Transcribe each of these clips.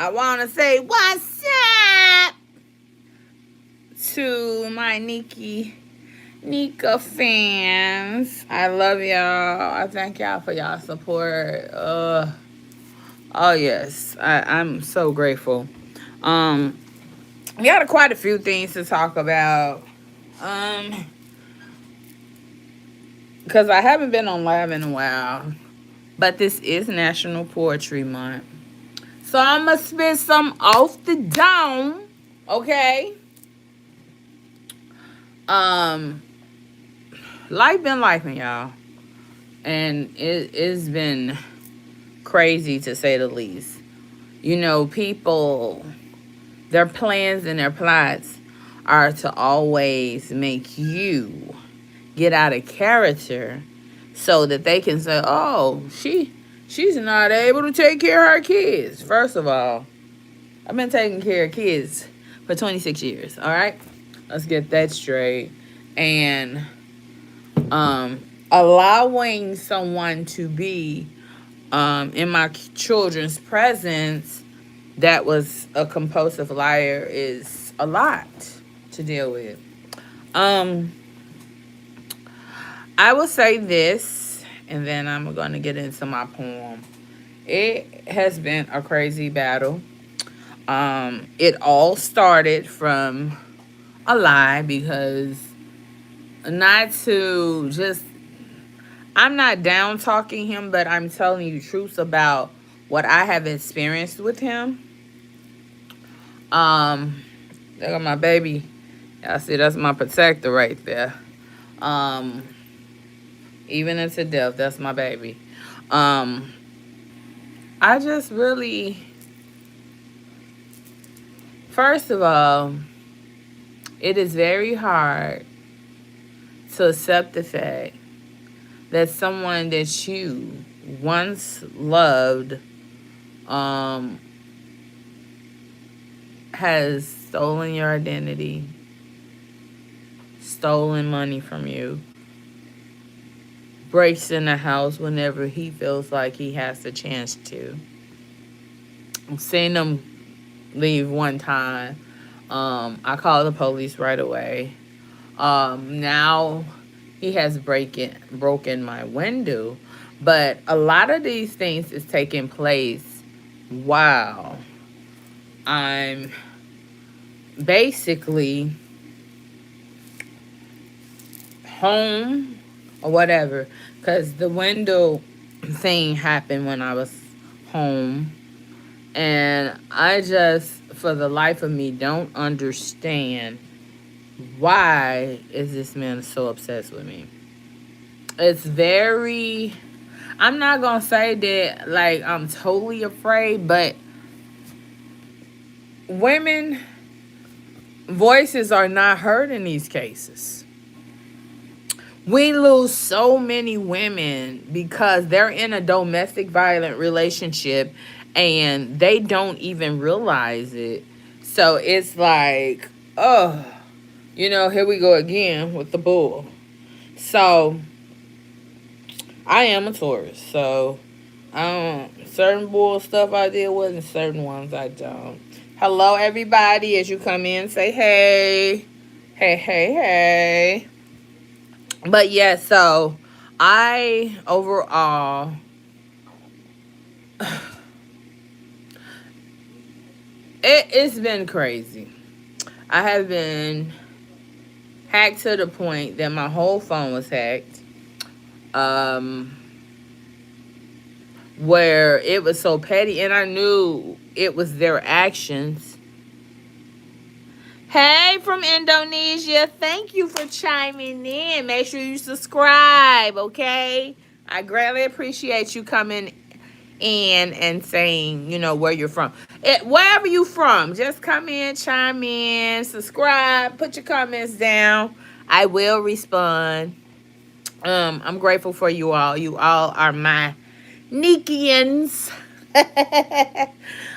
I want to say what's up to my Neca fans. I love y'all. I thank y'all for y'all support. Oh yes, I'm so grateful. Um, we got quite a few things to talk about. Because I haven't been on live in a while, but this is National Poetry Month, so I'm gonna spit some off the dome. Okay. Um, Life been lifing, y'all, and it's been crazy to say the least. You know, people, their plans and their plots are to always make you get out of character so that they can say, "Oh, she's not able to take care of her kids." First of all, I've been taking care of kids for 26 years. All right, let's get that straight. And allowing someone to be in my children's presence that was a compulsive liar is a lot to deal with. I will say this, and then I'm going to get into my poem. It has been a crazy battle. It all started from a lie, because not to just, I'm not down talking him, but I'm telling you truths about what I have experienced with him. Look at my baby. Y'all see, that's my protector right there. Even into death, that's my baby. I just really, first of all, it is very hard to accept the fact that someone that you once loved has stolen your identity, stolen money from you, breaks in the house whenever he feels like he has the chance to. I've seen him leave one time. I called the police right away. Now he has broken my window, but a lot of these things is taking place while I'm basically home or whatever, because the window thing happened when I was home, and I just, for the life of me, don't understand why is this man so obsessed with me. It's very, I'm not gonna say that like I'm totally afraid, but women voices are not heard in these cases. We lose so many women because they're in a domestic violent relationship and they don't even realize it. So it's like, oh, here we go again with the bull. So I am a Taurus. So certain bull stuff I deal with and certain ones I don't. Hello, everybody. As you come in, say hey. Hey, hey, hey. But yeah, so I overall it's been crazy. I have been hacked to the point that my whole phone was hacked. Where it was so petty, and I knew it was their actions. Hey, from Indonesia, thank you for chiming in. Make sure you subscribe, okay? I greatly appreciate you coming in and saying, where you're from. Wherever you from, just come in, chime in, subscribe, put your comments down. I will respond. I'm grateful for you all. You all are my Nekians.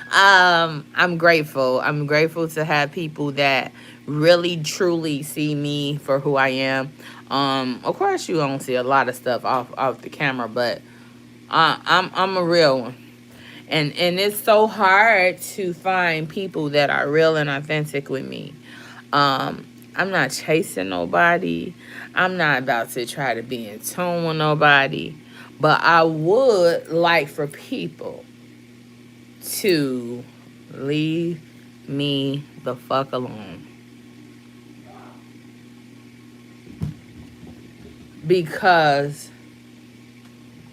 I'm grateful. I'm grateful to have people that really truly see me for who I am. Of course you don't see a lot of stuff off the camera, but I'm a real one. And it's so hard to find people that are real and authentic with me. I'm not chasing nobody. I'm not about to try to be in tune with nobody. But I would like for people to leave me the fuck alone. Because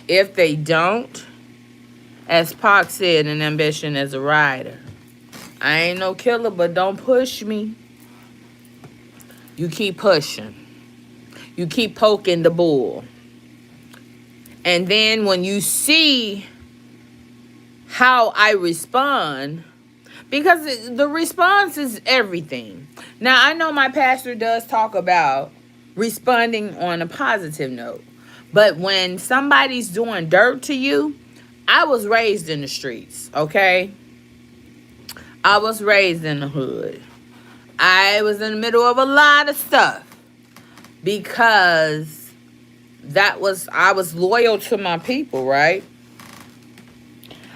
if they don't, as Pac said in Ambition as a Rider, I ain't no killer, but don't push me. You keep pushing. You keep poking the bull. And then when you see how I respond, because the response is everything. Now, I know my pastor does talk about responding on a positive note. But when somebody's doing dirt to you, I was raised in the streets, okay? I was raised in the hood. I was in the middle of a lot of stuff because I was loyal to my people, right?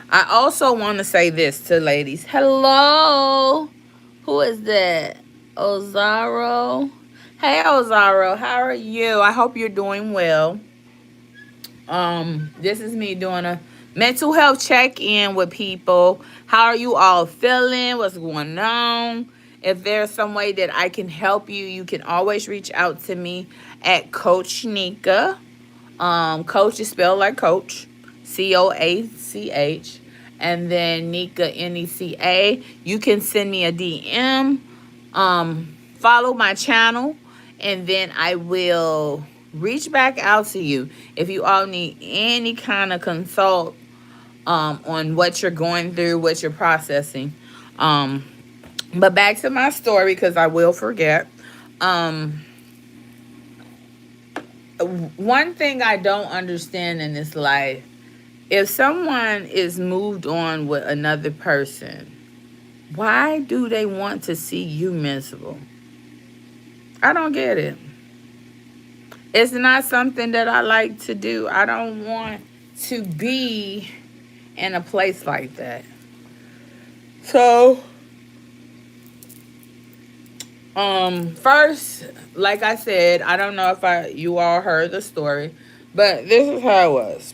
I also want to say this to ladies. Hello. Who is that? Ozaro. Hey, Ozaro. How are you? I hope you're doing well. This is me doing a mental health check-in with people. How are you all feeling? What's going on? If there's some way that I can help you, you can always reach out to me at Coach Neca. Coach is spelled like Coach, Coach, and then Neca, Neca. You can send me a DM. Follow my channel, and then I will reach back out to you if you all need any kind of consult on what you're going through, what you're processing. But back to my story, because I will forget. One thing I don't understand in this life, if someone is moved on with another person, why do they want to see you miserable? I don't get it. It's not something that I like to do. I don't want to be in a place like that. So, first, like I said, I don't know if you all heard the story, but this is how it was.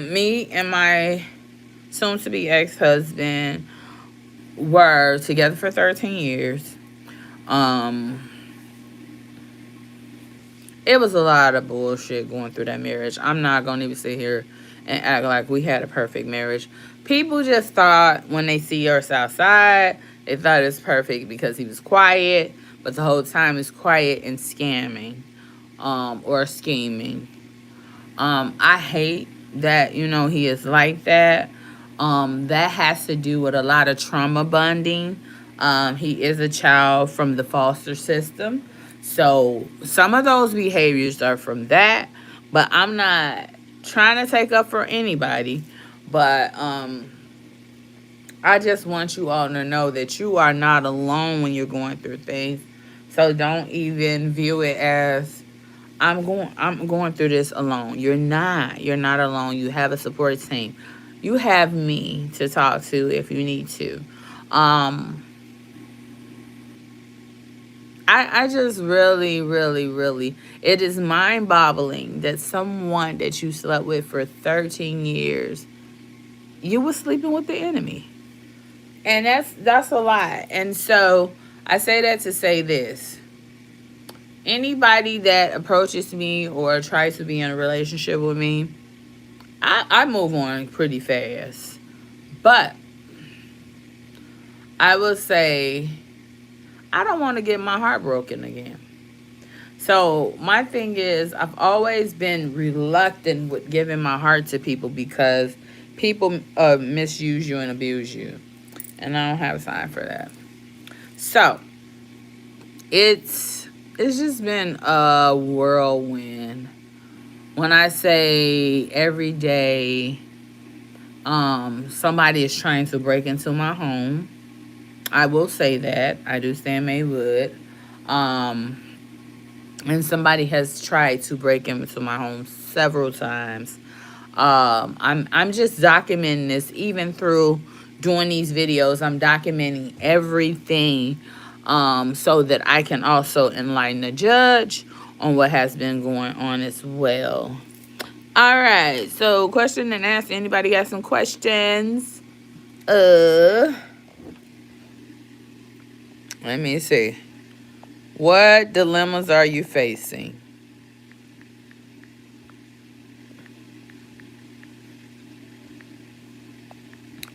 Me and my soon-to-be ex-husband were together for 13 years. It was a lot of bullshit going through that marriage. I'm not going to even sit here and act like we had a perfect marriage. People just thought when they see us outside, they thought it was perfect because he was quiet, but the whole time he's quiet and scamming, or scheming. I hate that, he is like that. That has to do with a lot of trauma bonding. He is a child from the foster system. So some of those behaviors are from that, but I'm not trying to take up for anybody. But I just want you all to know that you are not alone when you're going through things. So don't even view it as I'm going through this alone. You're not alone. You have a support team. You have me to talk to if you need to. I just really, really, really, it is mind-boggling that someone that you slept with for 13 years, you were sleeping with the enemy. And that's a lot. And so I say that to say this. Anybody that approaches me or tries to be in a relationship with me, I move on pretty fast. But I will say, I don't want to get my heart broken again. So my thing is, I've always been reluctant with giving my heart to people because people misuse you and abuse you. And I don't have time for that. So it's just been a whirlwind. When I say every day somebody is trying to break into my home, I will say that. I do stand Maywood. And somebody has tried to break into my home several times. I'm just documenting this. Even through doing these videos, I'm documenting everything, so that I can also enlighten the judge on what has been going on as well. All right, so question and answer. Anybody got some questions? Let me see. What dilemmas are you facing?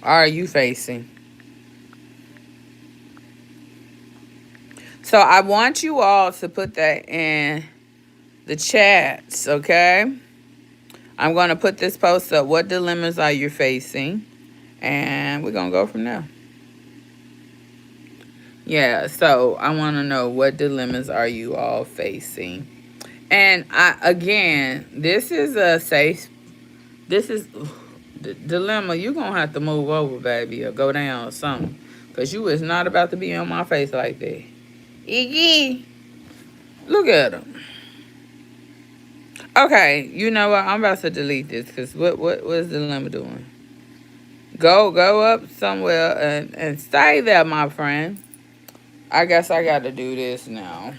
Are you facing? So I want you all to put that in the chats, okay? I'm going to put this post up. What dilemmas are you facing? And we're going to go from there. Yeah, so I want to know, what dilemmas are you all facing? And again, this is a safe, this is dilemma. You're going to have to move over, baby, or go down or something. Because you is not about to be on my face like that. Iggy, look at him. Okay, you know what? I'm about to delete this because what is the dilemma doing? Go up somewhere and stay there, my friend. I guess I got to do this now.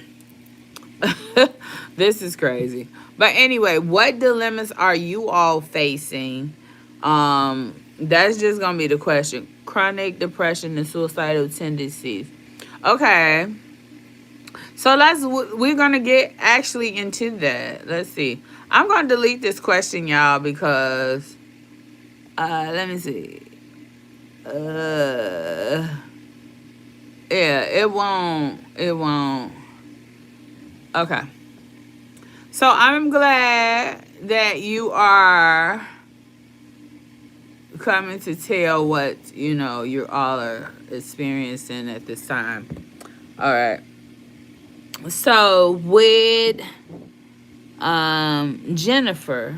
This is crazy. But anyway, what dilemmas are you all facing? That's just gonna be the question. Chronic depression and suicidal tendencies. Okay. So we're gonna get actually into that. Let's see. I'm gonna delete this question, y'all, because let me see. Yeah, it won't. Okay. So I'm glad that you are coming to tell what, you all are experiencing at this time. All right. So with Jennifer,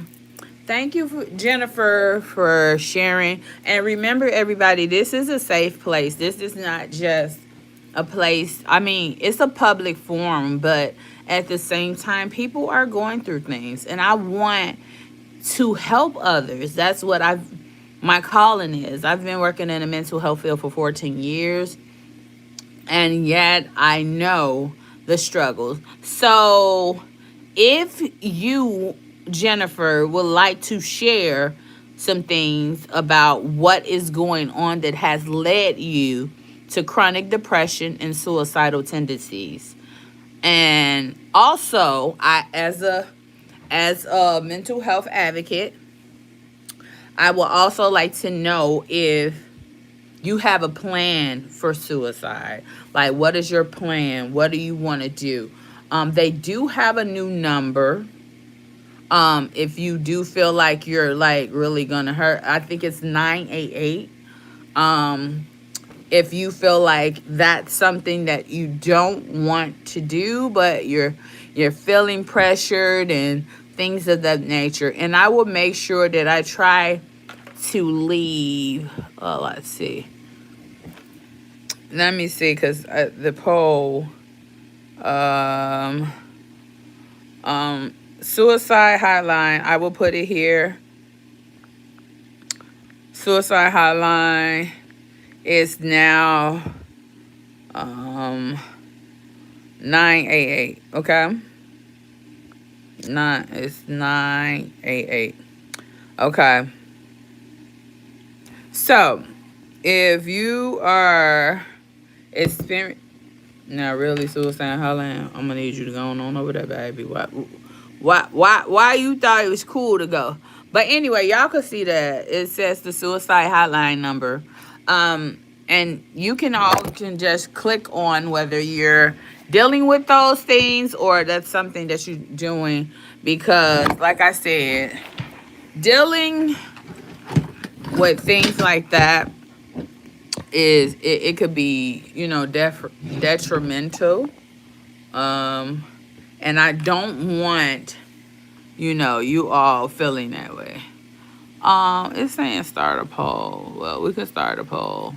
thank you, Jennifer, for sharing. And remember, everybody, this is a safe place. This is not just a place. I mean, it's a public forum, but at the same time, people are going through things. And I want to help others. That's what my calling is. I've been working in the mental health field for 14 years. And yet I know the struggles. So if you, Jennifer, would like to share some things about what is going on that has led you to chronic depression and suicidal tendencies. And also, as a mental health advocate, I would also like to know if you have a plan for suicide. Like, what is your plan? What do you want to do? They do have a new number. If you do feel like you're like really gonna hurt, I think it's 988. If you feel like that's something that you don't want to do, but you're feeling pressured and things of that nature. And I will make sure that I try to leave. Let's see. Let me see, because the poll, suicide hotline, I will put it here. Suicide hotline is now 988. Okay, it's 988. Okay. So, if you are experiencing, now really suicide hotline, I'm gonna need you to go on over there, baby. Why you thought it was cool to go? But anyway, y'all can see that it says the suicide hotline number. And you can just click on whether you're dealing with those things or that's something that you're doing, because like I said, dealing with things like that is it could be detrimental, and I don't want you all feeling that way. It's saying start a poll. Well, we can start a poll,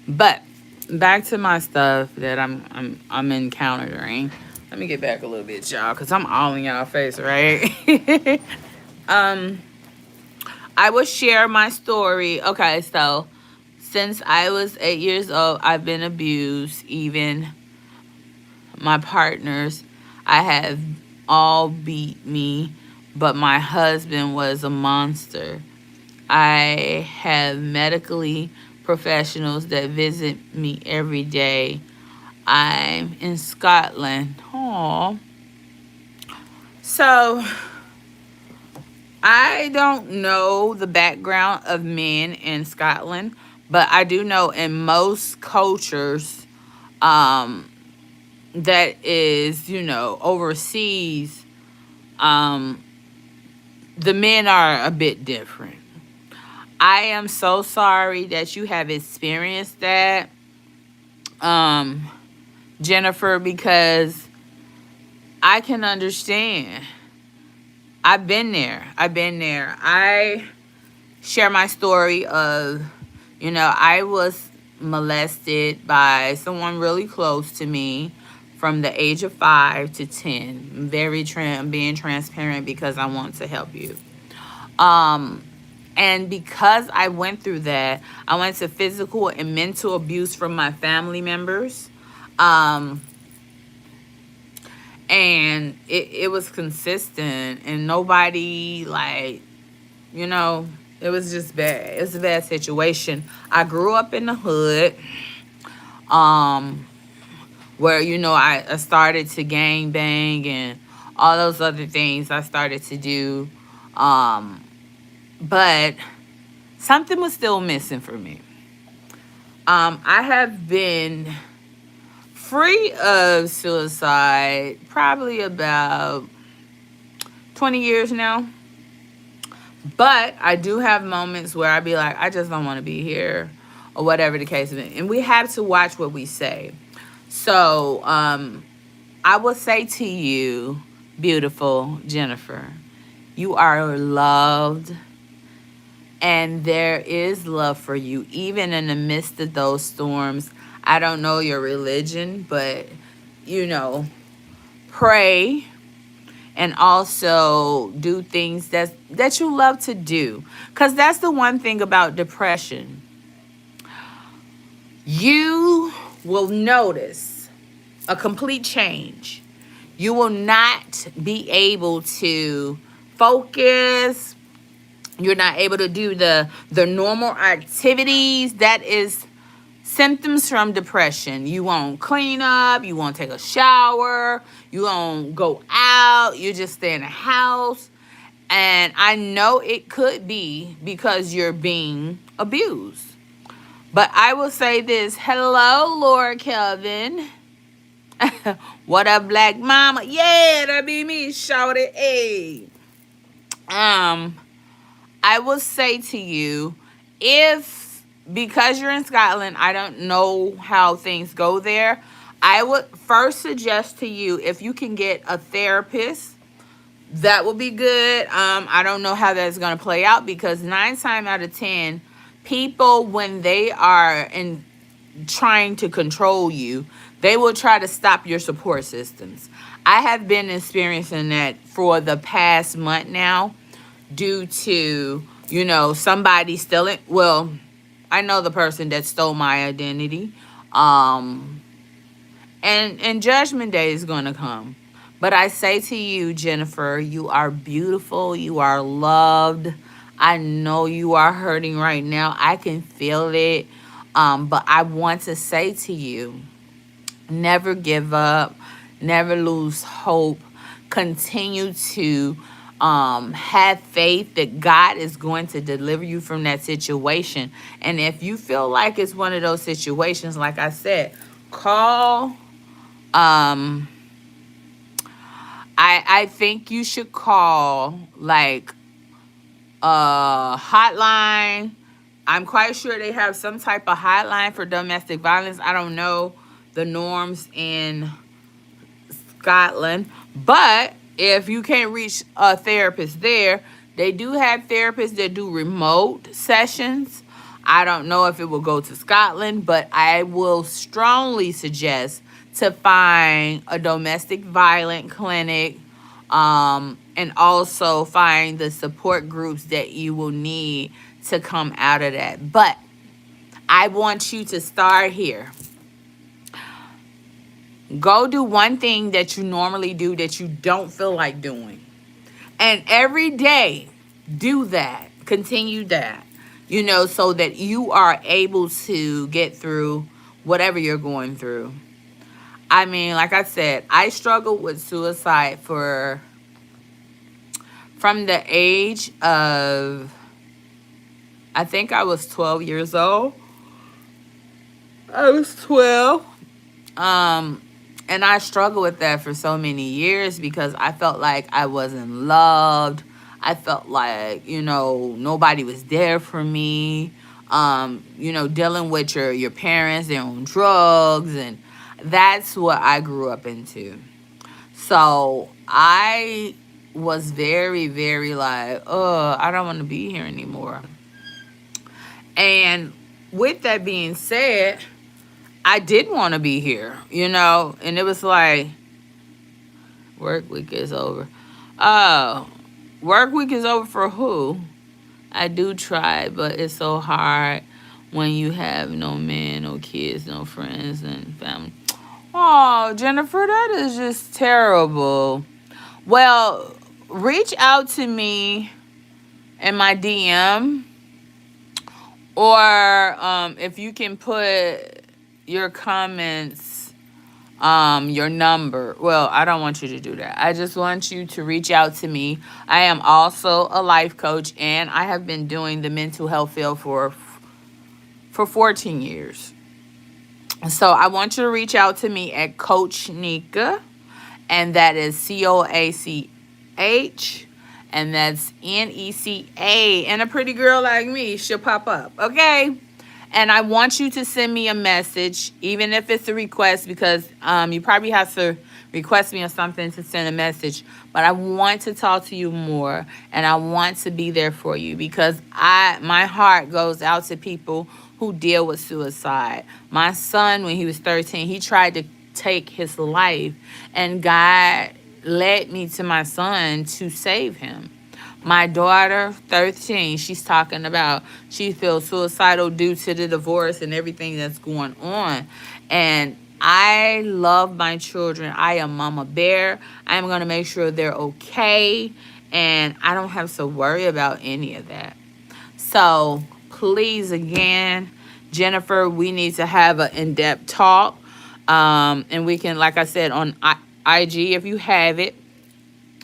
but back to my stuff that I'm encountering. Let me get back a little bit, y'all, because I'm all in y'all face, right? I will share my story. Okay, so since I was 8 years old, I've been abused. Even my partners, I have all beat me, but my husband was a monster. I have medically professionals that visit me every day. I'm in Scotland. Aww. So I don't know the background of men in Scotland, but I do know in most cultures, um, that is, overseas, um, the men are a bit different. I am so sorry that you have experienced that, um, Jennifer, because I can understand. I've been there. I've been there. I share my story of, I was molested by someone really close to me from the age of 5 to 10. I'm being transparent because I want to help you. Um, and because I went through that, I went to physical and mental abuse from my family members. Um, and it was consistent, and nobody, like, you know, it was just bad. It was a bad situation. I grew up in the hood, um, where, I started to gang bang and all those other things I started to do. Um, but something was still missing for me. I have been free of suicide probably about 20 years now. But I do have moments where I be like, I just don't want to be here, or whatever the case is. And we have to watch what we say. So, I will say to you, beautiful Jennifer, you are loved, and there is love for you, even in the midst of those storms. I don't know your religion, but, pray, and also do things that you love to do. Because that's the one thing about depression. You will notice a complete change. You will not be able to focus. You're not able to do the normal activities. That is symptoms from depression. You won't clean up. You won't take a shower. You won't go out. You just stay in the house. And I know it could be because you're being abused. But I will say this. Hello, Lord Kelvin. What up, Black Mama? Yeah, that be me. Shout it. Hey. I will say to you, if, because you're in Scotland, I don't know how things go there. I would first suggest to you, if you can get a therapist, that would be good. I don't know how that's going to play out, because 9 times out of 10, people, when they are trying to control you, they will try to stop your support systems. I have been experiencing that for the past month now, due to, somebody stealing. Well, I know the person that stole my identity. And Judgment Day is going to come. But I say to you, Jennifer, you are beautiful. You are loved. I know you are hurting right now. I can feel it. But I want to say to you, never give up. Never lose hope. Continue to have faith that God is going to deliver you from that situation. And if you feel like it's one of those situations, like I said, call. I think you should call, like, a hotline. I'm quite sure they have some type of hotline for domestic violence. I don't know the norms in Scotland, but if you can't reach a therapist there, they do have therapists that do remote sessions. I don't know if it will go to Scotland, but I will strongly suggest to find a domestic violence clinic, And also find the support groups that you will need to come out of that. But I want you to start here. Go do one thing that you normally do that you don't feel like doing. And every day, do that. Continue that. So that you are able to get through whatever you're going through. I mean, like I said, I struggled with suicide from the age of, I think I was 12 years old. I was 12. And I struggled with that for so many years because I felt like I wasn't loved. I felt like, nobody was there for me. Dealing with your parents, their own drugs, and that's what I grew up into. So I was very, very like, oh, I don't want to be here anymore. And with that being said, I did want to be here, and it was like, work week is over. Oh, work week is over for who? I do try, but it's so hard when you have no man, no kids, no friends, and family. Oh, Jennifer, that is just terrible. Well, reach out to me in my DM, or if you can put your comments, your number. Well, I don't want you to do that. I just want you to reach out to me. I am also a life coach, and I have been doing the mental health field for 14 years. So I want you to reach out to me at Coach Neca, and that is COACH, and that's NECA. And a pretty girl like me, she'll pop up, okay? And I want you to send me a message, even if it's a request, because you probably have to request me or something to send a message. But I want to talk to you more, and I want to be there for you, because my heart goes out to people who deal with suicide. My son, when he was 13, he tried to take his life, and God led me to my son to save him. My daughter, 13, she's talking about she feels suicidal due to the divorce and everything that's going on. And I love my children. I am Mama Bear. I'm going to make sure they're okay, and I don't have to worry about any of that. So please, again, Jennifer, we need to have an in-depth talk. And we can, like I said, on IG, if you have it,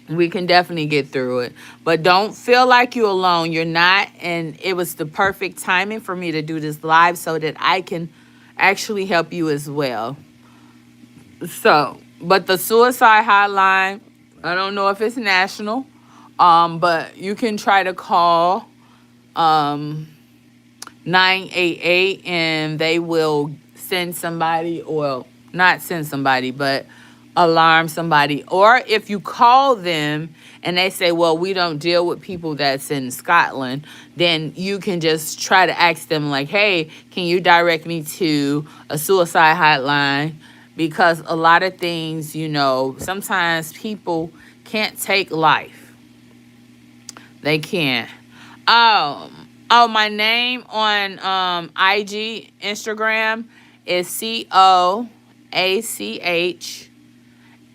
we can definitely get through it. But don't feel like you're alone. You're not. And it was the perfect timing for me to do this live so that I can actually help you as well. So, but the suicide hotline, I don't know if it's national, but you can try to call 988, and they will send somebody, or not send somebody, but alarm somebody. Or if you call them and they say, well, we don't deal with people that's in Scotland, then you can just try to ask them like, hey, can you direct me to a suicide hotline? Because a lot of things, sometimes people can't take life. They can't. My name on IG, Instagram is COACH,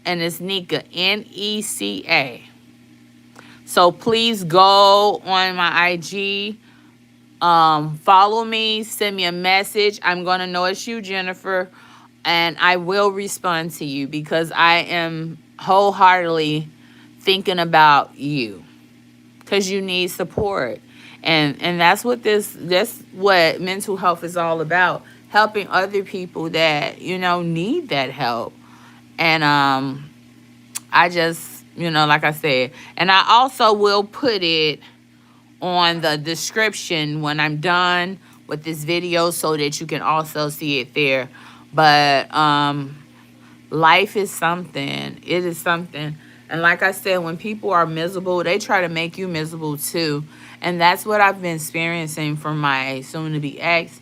and it's Neca, NECA. So please go on my IG, follow me, send me a message. I'm going to know it's you, Jennifer, and I will respond to you, because I am wholeheartedly thinking about you, because you need support. And that's what what mental health is all about, helping other people that, need that help. And I just, like I said, and I also will put it on the description when I'm done with this video so that you can also see it there. But life is something. It is something. And like I said, when people are miserable, they try to make you miserable too. And that's what I've been experiencing from my soon-to-be ex.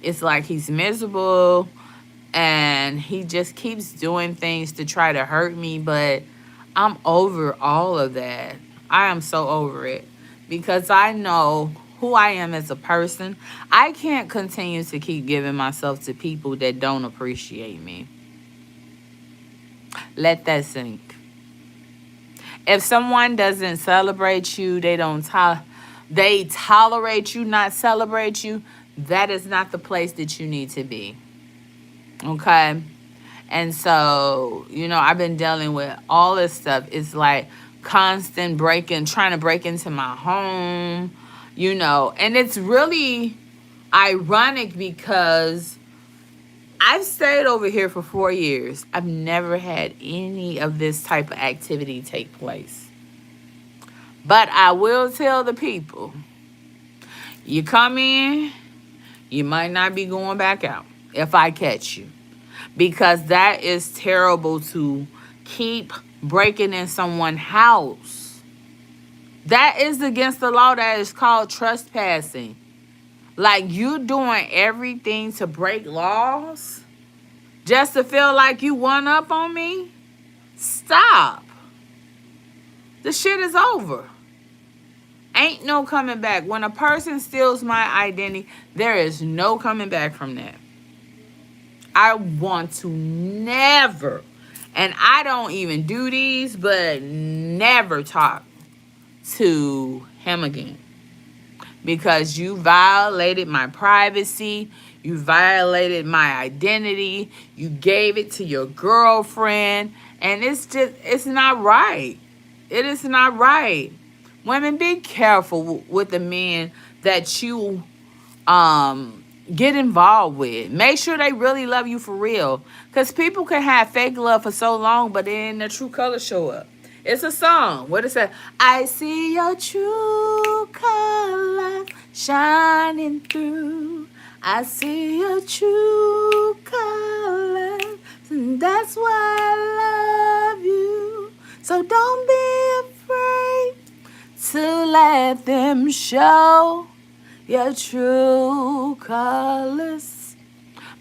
It's like he's miserable, and he just keeps doing things to try to hurt me. But I'm over all of that. I am so over it because I know who I am as a person. I can't continue to keep giving myself to people that don't appreciate me. Let that sink. If someone doesn't celebrate you, they tolerate you, not celebrate you, that is not the place that you need to be. Okay? And so, I've been dealing with all this stuff. It's like constant trying to break into my home, and it's really ironic because I've stayed over here for 4 years. I've never had any of this type of activity take place. But I will tell the people, you come in, you might not be going back out if I catch you. Because that is terrible to keep breaking in someone's house. That is against the law. That is called trespassing. Like, you doing everything to break laws just to feel like you won up on me? Stop. The shit is over. Ain't no coming back. When a person steals my identity, there is no coming back from that. I want to never, and I don't even do these, but never talk to him again. Because you violated my privacy. You violated my identity. You gave it to your girlfriend. And it's not right. It is not right. Women, be careful with the men that you get involved with. Make sure they really love you for real. Because people can have fake love for so long, but then their true colors show up. It's a song. What it say? I see your true colors shining through. I see your true colors. And that's why I love you. So don't be afraid to let them show your true colors.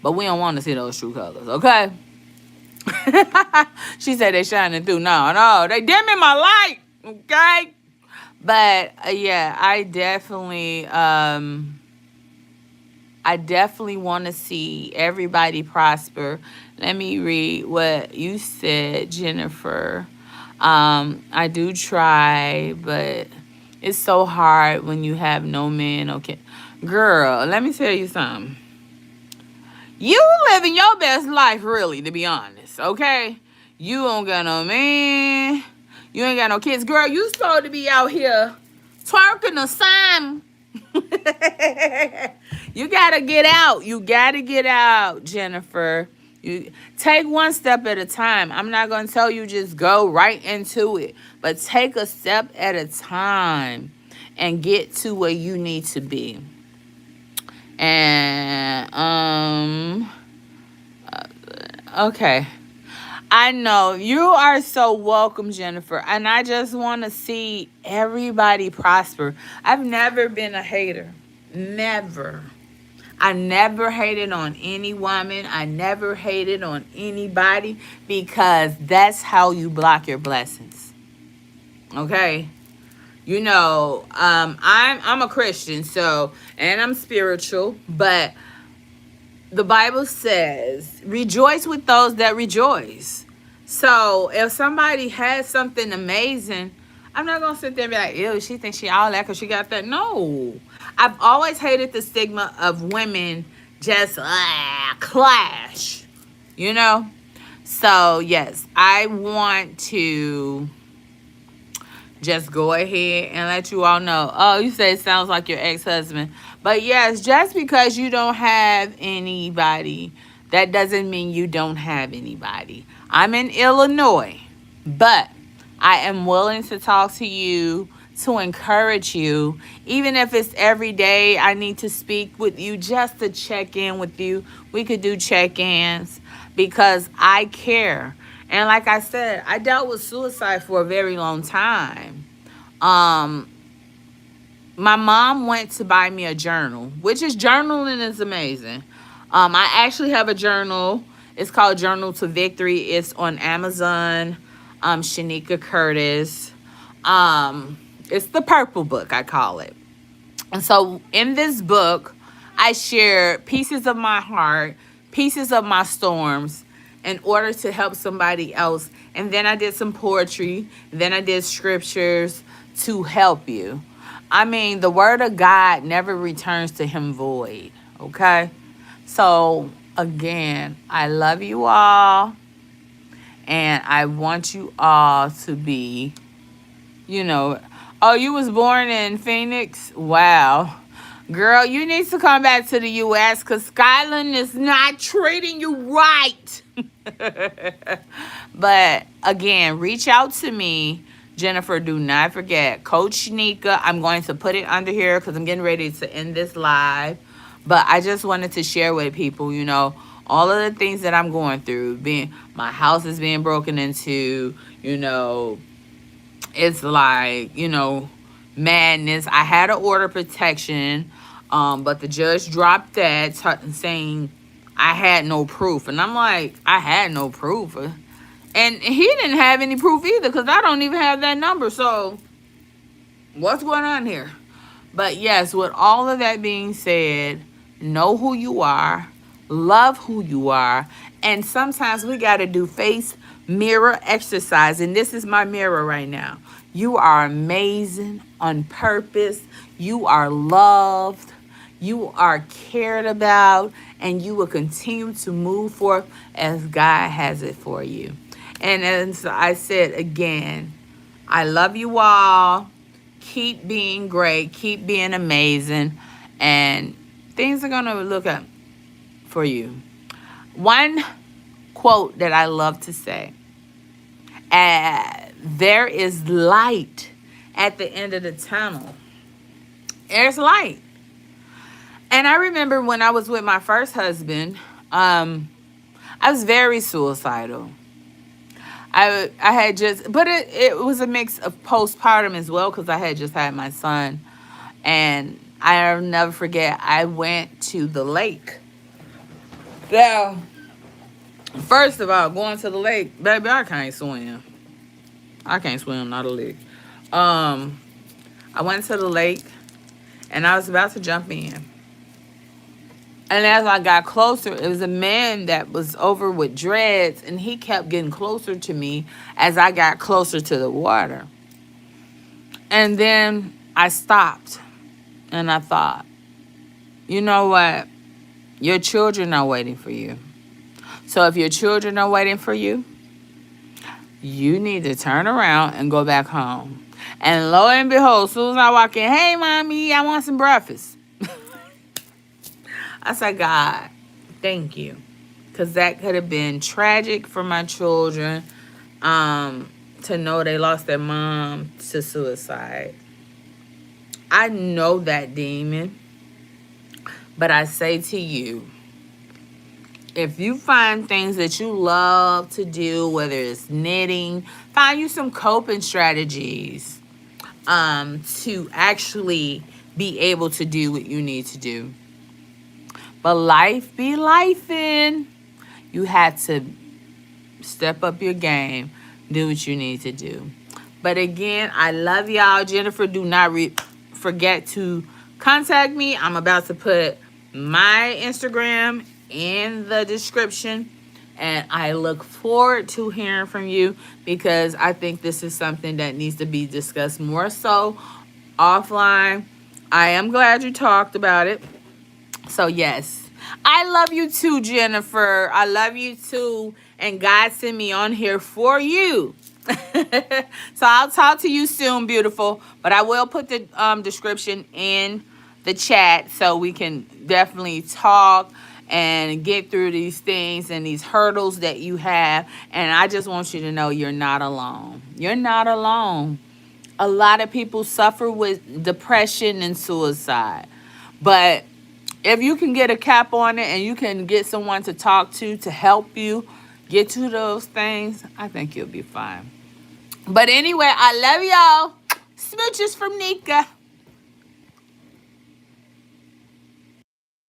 But we don't want to see those true colors, okay? She said they shining through. No, they dimming my light, okay? But yeah, I definitely want to see everybody prosper. Let me read what you said, Jennifer. I do try, but it's so hard when you have no man. Okay, girl, let me tell you something. You living your best life, really, to be honest, okay? You don't got no man. You ain't got no kids. Girl, you supposed to be out here twerking or something. You got to get out. You got to get out, Jennifer. You take one step at a time. I'm not going to tell you just go right into it. But take a step at a time and get to where you need to be. And, okay. I know you are so welcome, Jennifer. And I just want to see everybody prosper. I've never been a hater. Never. I never hated on any woman. I never hated on anybody because that's how you block your blessings. Okay? I'm a Christian, and I'm spiritual, but the Bible says, rejoice with those that rejoice. So if somebody has something amazing, I'm not going to sit there and be like, ew, she thinks she all that because she got that. No. I've always hated the stigma of women just clash, So, yes, I want to just go ahead and let you all know. Oh, you say it sounds like your ex-husband. But yes, just because you don't have anybody, that doesn't mean you don't have anybody. I'm in Illinois, but I am willing to talk to you, to encourage you. Even if it's every day, I need to speak with you just to check in with you. We could do check-ins because I care. And like I said, I dealt with suicide for a very long time. My mom went to buy me a journal, which is journaling is amazing. I actually have a journal. It's called Journal to Victory. It's on Amazon. Shanika Curtis. It's the purple book, I call it. And so in this book, I share pieces of my heart, pieces of my storms in order to help somebody else. And then I did some poetry. Then I did scriptures to help you. I mean, the word of God never returns to him void. Okay? So again, I love you all. And I want you all to be, oh, you was born in Phoenix? Wow. Girl, you need to come back to the U.S. because Skyland is not treating you right. But again, reach out to me. Jennifer, do not forget. Coach Neca, I'm going to put it under here because I'm getting ready to end this live. But I just wanted to share with people, all of the things that I'm going through. My house is being broken into, it's like, madness. I had to order protection, but the judge dropped that, saying I had no proof. And I'm like, I had no proof. And he didn't have any proof either because I don't even have that number. So what's going on here? But yes, with all of that being said, know who you are, love who you are, and sometimes we got to do face mirror exercise. And this is my mirror right now. You are amazing on purpose. You are loved. You are cared about, and you will continue to move forth as God has it for you. And as I said again, I love you all. Keep being great. Keep being amazing. And things are going to look up for you. One quote that I love to say, there is light at the end of the tunnel. There's light. And I remember when I was with my first husband, I was very suicidal. I had just, but it was a mix of postpartum as well because I had just had my son. And I'll never forget, I went to the lake. Now, first of all, going to the lake, baby, I can't swim. I can't swim, not a lick. I went to the lake, and I was about to jump in. And as I got closer, it was a man that was over with dreads, and he kept getting closer to me as I got closer to the water. And then I stopped, and I thought, you know what? Your children are waiting for you. So if your children are waiting for you, you need to turn around and go back home. And lo and behold, as soon as I walk in, hey, mommy, I want some breakfast. I said, God, thank you. Because that could have been tragic for my children to know they lost their mom to suicide. I know that demon. But I say to you, if you find things that you love to do, whether it's knitting, find you some coping strategies to actually be able to do what you need to do. But life be lifing. You have to step up your game, do what you need to do. But again, I love y'all. Jennifer, do not forget to contact me. I'm about to put my Instagram in the description. And I look forward to hearing from you because I think this is something that needs to be discussed more so offline. I am glad you talked about it. So, yes, I love you too, Jennifer. I love you too. And God sent me on here for you. So, I'll talk to you soon, beautiful. But I will put the description in the chat so we can definitely talk and get through these things and these hurdles that you have. And I just want you to know you're not alone. You're not alone. A lot of people suffer with depression and suicide. But if you can get a cap on it and you can get someone to talk to help you get to those things, I think you'll be fine. But anyway, I love y'all. Smooches from Neca.